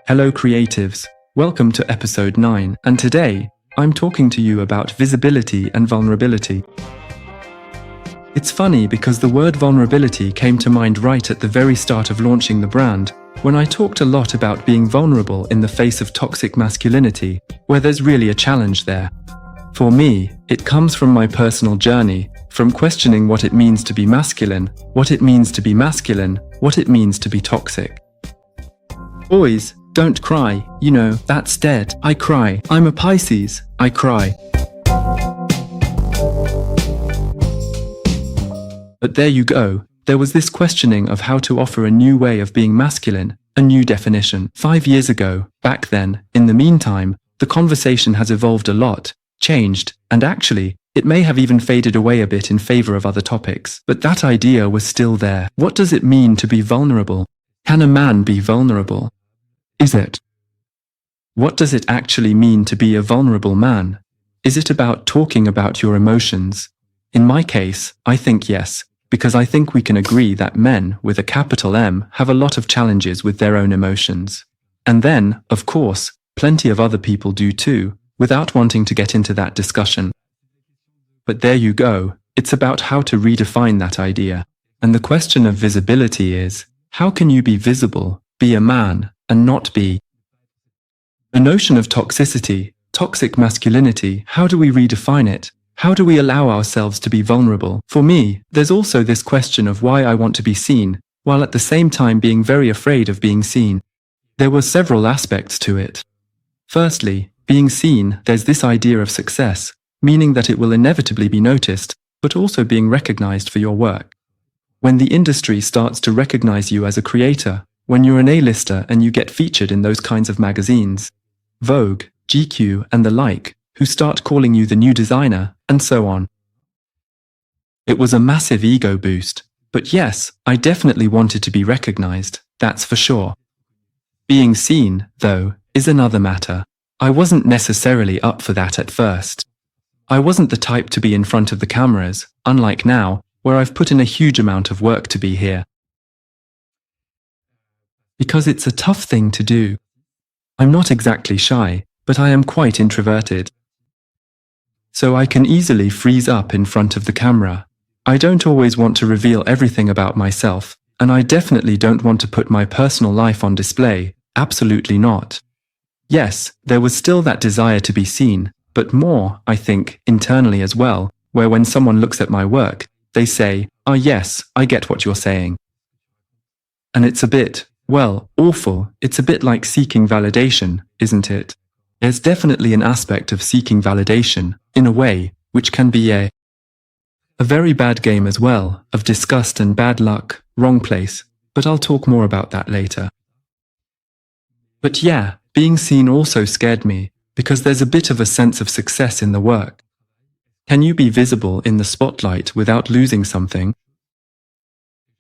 Hello creatives, welcome to episode 9, and today I'm talking to you about visibility and vulnerability. It's funny because the word vulnerability came to mind right at the very start of launching the brand, when I talked a lot about being vulnerable in the face of toxic masculinity, where there's really a challenge there. For me, it comes from my personal journey, from questioning what it means to be masculine, what it means to be masculine, what it means to be toxic. Boys, don't cry, you know, that's dead. I cry. I'm a Pisces. I cry. But there you go. There was this questioning of how to offer a new way of being masculine, a new definition. 5 years ago, back then, in the meantime, the conversation has evolved a lot, changed, and actually, it may have even faded away a bit in favor of other topics. But that idea was still there. What does it mean to be vulnerable? Can a man be vulnerable? Is it? What does it actually mean to be a vulnerable man? Is it about talking about your emotions? In my case, I think yes, because I think we can agree that men with a capital M have a lot of challenges with their own emotions. And then, of course, plenty of other people do too, without wanting to get into that discussion. But there you go, it's about how to redefine that idea. And the question of visibility is, how can you be visible, be a man, and not be? The notion of toxicity, toxic masculinity, how do we redefine it? How do we allow ourselves to be vulnerable? For me, there's also this question of why I want to be seen, while at the same time being very afraid of being seen. There were several aspects to it. Firstly, being seen, there's this idea of success, meaning that it will inevitably be noticed, but also being recognized for your work. When the industry starts to recognize you as a creator, when you're an A-lister and you get featured in those kinds of magazines, Vogue, GQ, and the like, who start calling you the new designer, and so on. It was a massive ego boost, but yes, I definitely wanted to be recognized, that's for sure. Being seen, though, is another matter. I wasn't necessarily up for that at first. I wasn't the type to be in front of the cameras, unlike now, where I've put in a huge amount of work to be here. Because it's a tough thing to do. I'm not exactly shy, but I am quite introverted. So I can easily freeze up in front of the camera. I don't always want to reveal everything about myself, and I definitely don't want to put my personal life on display, absolutely not. Yes, there was still that desire to be seen, but more, I think, internally as well, where when someone looks at my work, they say, "Ah yes, I get what you're saying." And it's a bit, well, awful. It's a bit like seeking validation, isn't it? There's definitely an aspect of seeking validation, in a way, which can be a very bad game as well, of disgust and bad luck, wrong place, but I'll talk more about that later. But yeah, being seen also scared me, because there's a bit of a sense of success in the work. Can you be visible in the spotlight without losing something?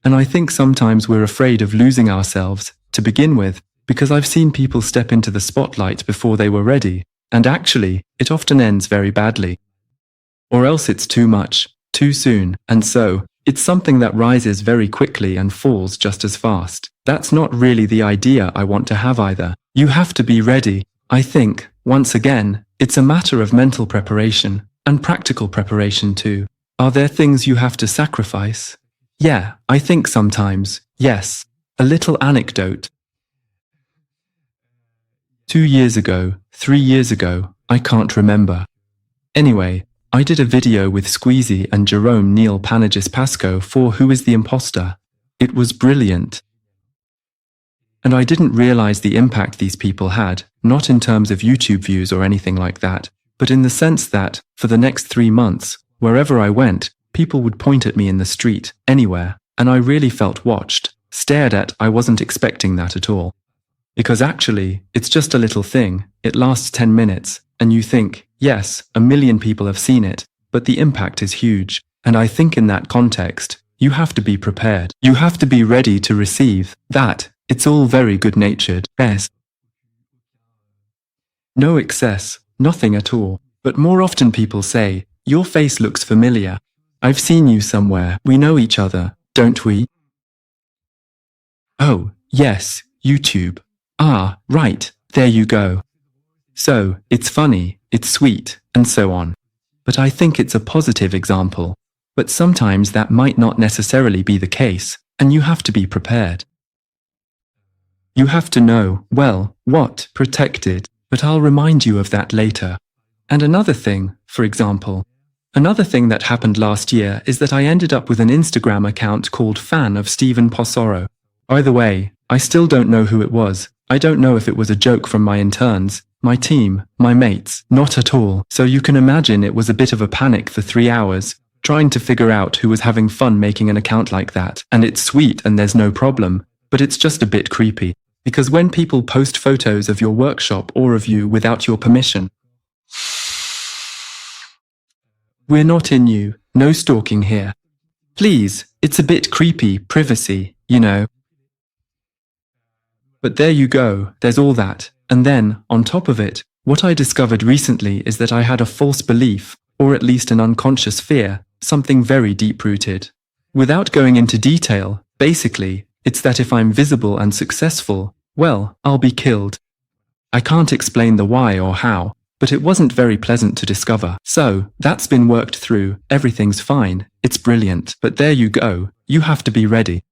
And I think sometimes we're afraid of losing ourselves, to begin with, because I've seen people step into the spotlight before they were ready, and actually, it often ends very badly. Or else it's too much, too soon, and so, it's something that rises very quickly and falls just as fast. That's not really the idea I want to have either. You have to be ready. I think, once again, it's a matter of mental preparation, and practical preparation too. Are there things you have to sacrifice? Yeah, I think sometimes, yes. A little anecdote. 2 years ago, 3 years ago, I can't remember. Anyway, I did a video with Squeezy and Jerome Neil Panagis Pasco for Who is the Imposter? It was brilliant. And I didn't realize the impact these people had, not in terms of YouTube views or anything like that, but in the sense that, for the next 3 months, wherever I went, people would point at me in the street, anywhere, and I really felt watched, stared at. I wasn't expecting that at all. Because actually, it's just a little thing, it lasts 10 minutes, and you think, yes, 1 million people have seen it, but the impact is huge. And I think in that context, you have to be prepared. You have to be ready to receive that. It's all very good-natured. Yes. No excess, nothing at all. But more often people say, your face looks familiar. I've seen you somewhere. We know each other, don't we? Oh, yes, YouTube. Ah, right, there you go. So, it's funny, it's sweet, and so on. But I think it's a positive example. But sometimes that might not necessarily be the case, and you have to be prepared. You have to know, well, what, protected, but I'll remind you of that later. And another thing, for example, another thing that happened last year is that I ended up with an Instagram account called Fan of Stephen Posoro. By the way, I still don't know who it was. I don't know if it was a joke from my interns, my team, my mates, not at all. So you can imagine it was a bit of a panic for 3 hours, trying to figure out who was having fun making an account like that. And it's sweet and there's no problem, but it's just a bit creepy. Because when people post photos of your workshop or of you without your permission, we're not in you, no stalking here. Please, it's a bit creepy, privacy, you know. But there you go, there's all that. And then, on top of it, what I discovered recently is that I had a false belief, or at least an unconscious fear, something very deep-rooted. Without going into detail, basically, it's that if I'm visible and successful, well, I'll be killed. I can't explain the why or how, but it wasn't very pleasant to discover. So, that's been worked through, everything's fine, it's brilliant. But there you go, you have to be ready.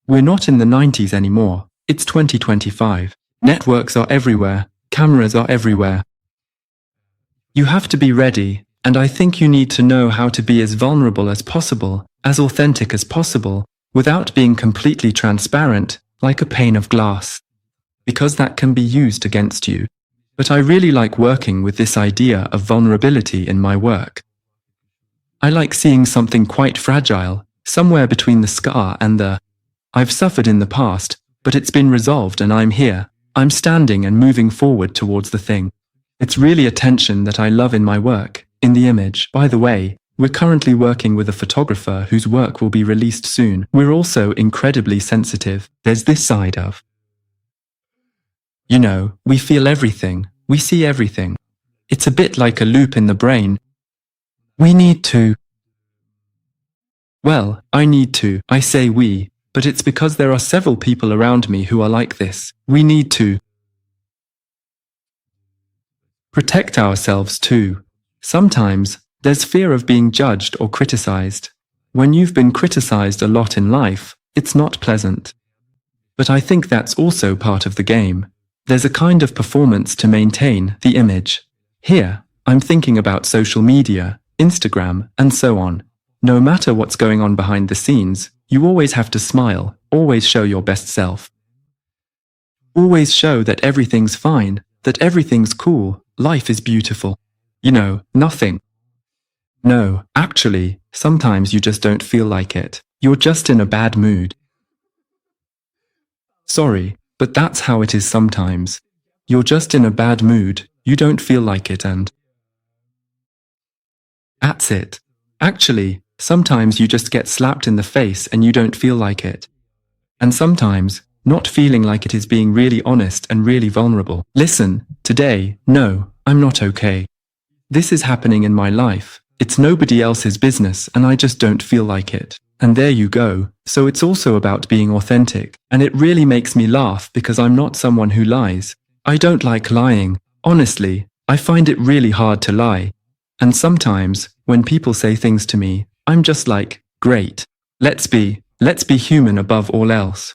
We're not in the 90s anymore, it's 2025. Networks are everywhere, cameras are everywhere. You have to be ready, and I think you need to know how to be as vulnerable as possible, as authentic as possible, without being completely transparent, like a pane of glass. Because that can be used against you. But I really like working with this idea of vulnerability in my work. I like seeing something quite fragile, somewhere between the scar and the I've suffered in the past, but it's been resolved and I'm here. I'm standing and moving forward towards the thing. It's really a tension that I love in my work, in the image. By the way, we're currently working with a photographer whose work will be released soon. We're also incredibly sensitive. There's this side of, you know, we feel everything, we see everything. It's a bit like a loop in the brain. We need to. Well, I need to. I say we, but it's because there are several people around me who are like this. We need to protect ourselves too. Sometimes, there's fear of being judged or criticized. When you've been criticized a lot in life, it's not pleasant. But I think that's also part of the game. There's a kind of performance to maintain the image. Here, I'm thinking about social media, Instagram, and so on. No matter what's going on behind the scenes, you always have to smile, always show your best self. Always show that everything's fine, that everything's cool, life is beautiful. You know, nothing. No, actually, sometimes you just don't feel like it. You're just in a bad mood. Sorry, but that's how it is sometimes. You're just in a bad mood, you don't feel like it and that's it. Actually, sometimes you just get slapped in the face and you don't feel like it. And sometimes, not feeling like it is being really honest and really vulnerable. Listen, today, no, I'm not okay. This is happening in my life. It's nobody else's business and I just don't feel like it. And there you go. So it's also about being authentic. And it really makes me laugh because I'm not someone who lies. I don't like lying. Honestly, I find it really hard to lie. And sometimes, when people say things to me, I'm just like, great. Let's be human above all else.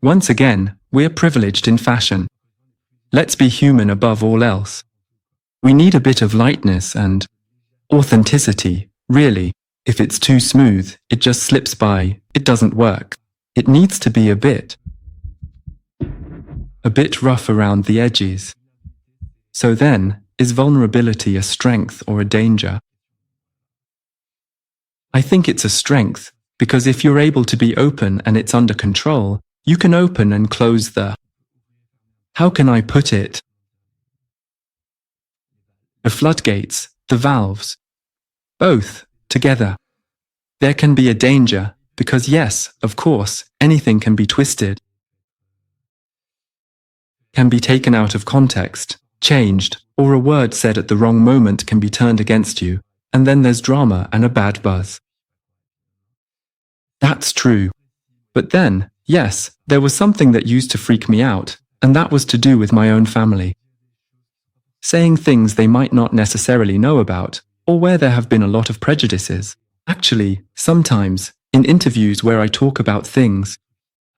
Once again, we're privileged in fashion. Let's be human above all else. We need a bit of lightness and authenticity, really. If it's too smooth, it just slips by, it doesn't work. It needs to be a bit rough around the edges. So then, is vulnerability a strength or a danger? I think it's a strength, because if you're able to be open and it's under control, you can open and close the, how can I put it? The floodgates, the valves. Both, together. There can be a danger, because yes, of course, anything can be twisted, can be taken out of context, changed, or a word said at the wrong moment can be turned against you, and then there's drama and a bad buzz. That's true. But then, Yes, there was something that used to freak me out, and that was to do with my own family. Saying things they might not necessarily know about, or where there have been a lot of prejudices. Actually, sometimes, in interviews where I talk about things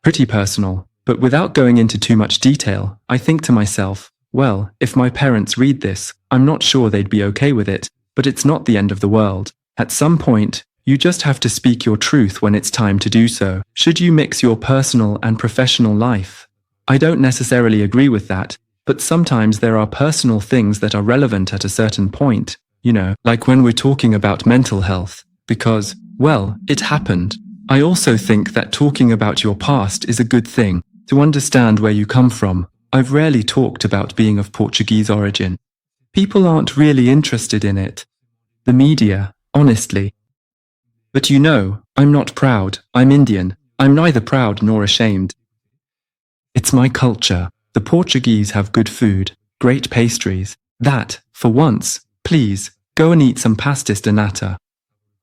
pretty personal, but without going into too much detail, I think to myself, well, if my parents read this, I'm not sure they'd be okay with it, but it's not the end of the world. At some point, you just have to speak your truth when it's time to do so. Should you mix your personal and professional life? I don't necessarily agree with that, but sometimes there are personal things that are relevant at a certain point, like when we're talking about mental health, because, well, it happened. I also think that talking about your past is a good thing, to understand where you come from. I've rarely talked about being of Portuguese origin. People aren't really interested in it. The media, honestly. But I'm not proud. I'm Indian. I'm neither proud nor ashamed. It's my culture. The Portuguese have good food, great pastries. That, for once, please, go and eat some pastéis de nata.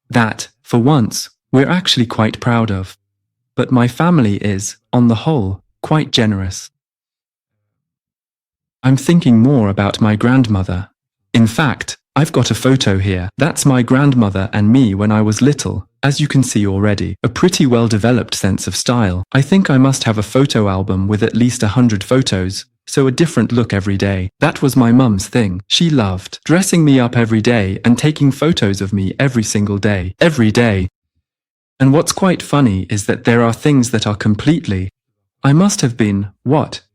That, for once, we're actually quite proud of. But my family is, on the whole, quite generous. I'm thinking more about my grandmother. In fact, I've got a photo here. That's my grandmother and me when I was little, as you can see already. A pretty well-developed sense of style. I think I must have a photo album with at least 100 photos, so a different look every day. That was my mum's thing. She loved dressing me up every day and taking photos of me every single day. Every day. And what's quite funny is that there are things that are completely... I must have been,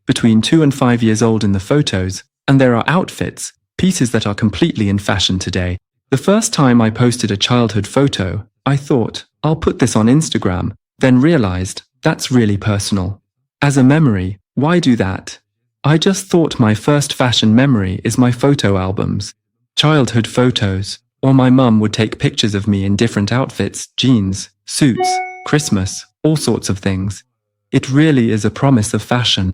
between 2 and 5 years old in the photos, and there are outfits, pieces that are completely in fashion today. The first time I posted a childhood photo, I thought, I'll put this on Instagram, then realized, that's really personal. As a memory, why do that? I just thought my first fashion memory is my photo albums. Childhood photos, or my mum would take pictures of me in different outfits, jeans, suits, Christmas, all sorts of things. It really is a promise of fashion.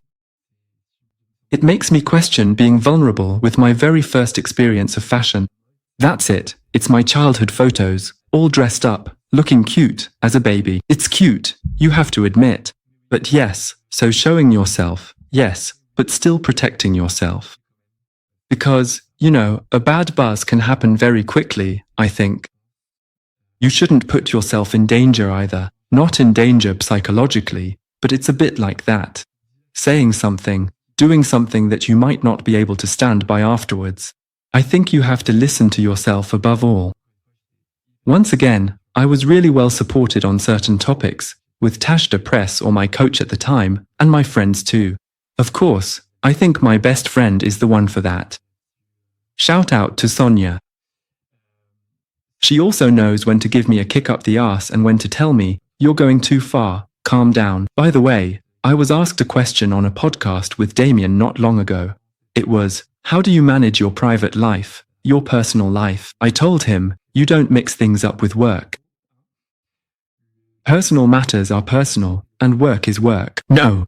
It makes me question being vulnerable with my very first experience of fashion. That's it, it's my childhood photos, all dressed up, looking cute, as a baby. It's cute, you have to admit. But yes, so showing yourself, yes, but still protecting yourself. Because, a bad buzz can happen very quickly, I think. You shouldn't put yourself in danger either, not in danger psychologically, but it's a bit like that. Saying something, doing something that you might not be able to stand by afterwards. I think you have to listen to yourself above all. Once again, I was really well supported on certain topics, with Tashda Press or my coach at the time, and my friends too. Of course, I think my best friend is the one for that. Shout out to Sonia. She also knows when to give me a kick up the arse and when to tell me, you're going too far, calm down. By the way, I was asked a question on a podcast with Damien not long ago. It was, how do you manage your private life, your personal life? I told him, you don't mix things up with work. Personal matters are personal, and work is work. No.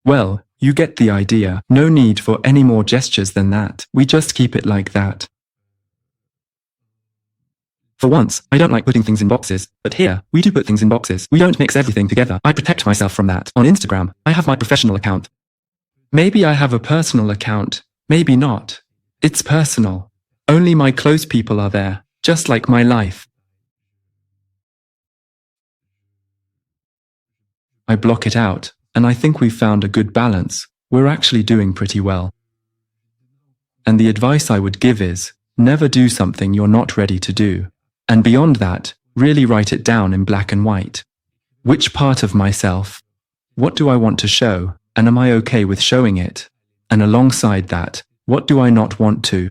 Well, you get the idea. No need for any more gestures than that. We just keep it like that. For once, I don't like putting things in boxes, but here, we do put things in boxes. We don't mix everything together. I protect myself from that. On Instagram, I have my professional account. Maybe I have a personal account, maybe not. It's personal. Only my close people are there, just like my life. I block it out, and I think we've found a good balance. We're actually doing pretty well. And the advice I would give is, never do something you're not ready to do. And beyond that, really write it down in black and white. Which part of myself? What do I want to show, and am I okay with showing it? And alongside that, what do I not want to?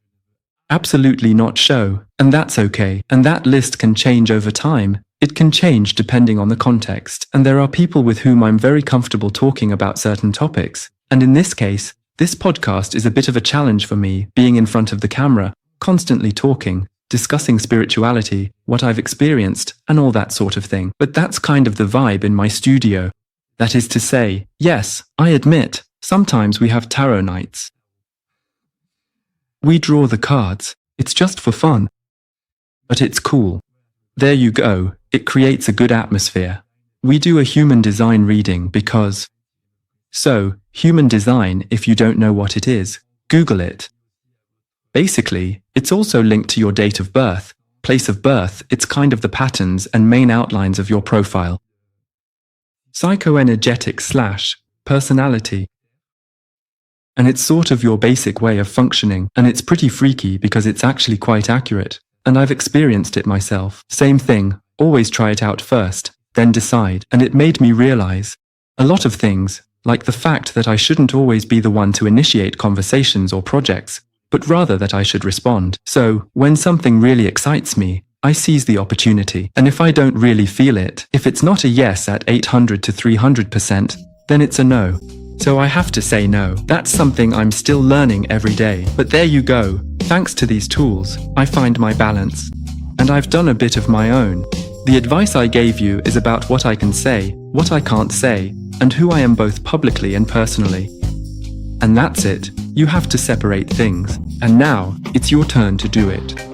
Absolutely not show, and that's okay. And that list can change over time. It can change depending on the context, and there are people with whom I'm very comfortable talking about certain topics. And in this case, this podcast is a bit of a challenge for me, being in front of the camera, constantly talking, discussing spirituality, what I've experienced, and all that sort of thing. But that's kind of the vibe in my studio. That is to say, yes, I admit, sometimes we have tarot nights. We draw the cards. It's just for fun. But it's cool. There you go, it creates a good atmosphere. We do a human design reading because... So, human design, if you don't know what it is, Google it. Basically, it's also linked to your date of birth, place of birth, it's kind of the patterns and main outlines of your profile. Psychoenergetic/personality. And it's sort of your basic way of functioning, and it's pretty freaky because it's actually quite accurate. And I've experienced it myself. Same thing, always try it out first, then decide. And it made me realize a lot of things, like the fact that I shouldn't always be the one to initiate conversations or projects, but rather that I should respond. So, when something really excites me, I seize the opportunity. And if I don't really feel it, if it's not a yes at 800 to 300%, then it's a no. So I have to say no. That's something I'm still learning every day. But there you go. Thanks to these tools, I find my balance. And I've done a bit of my own. The advice I gave you is about what I can say, what I can't say, and who I am both publicly and personally. And that's it. You have to separate things. And now, it's your turn to do it.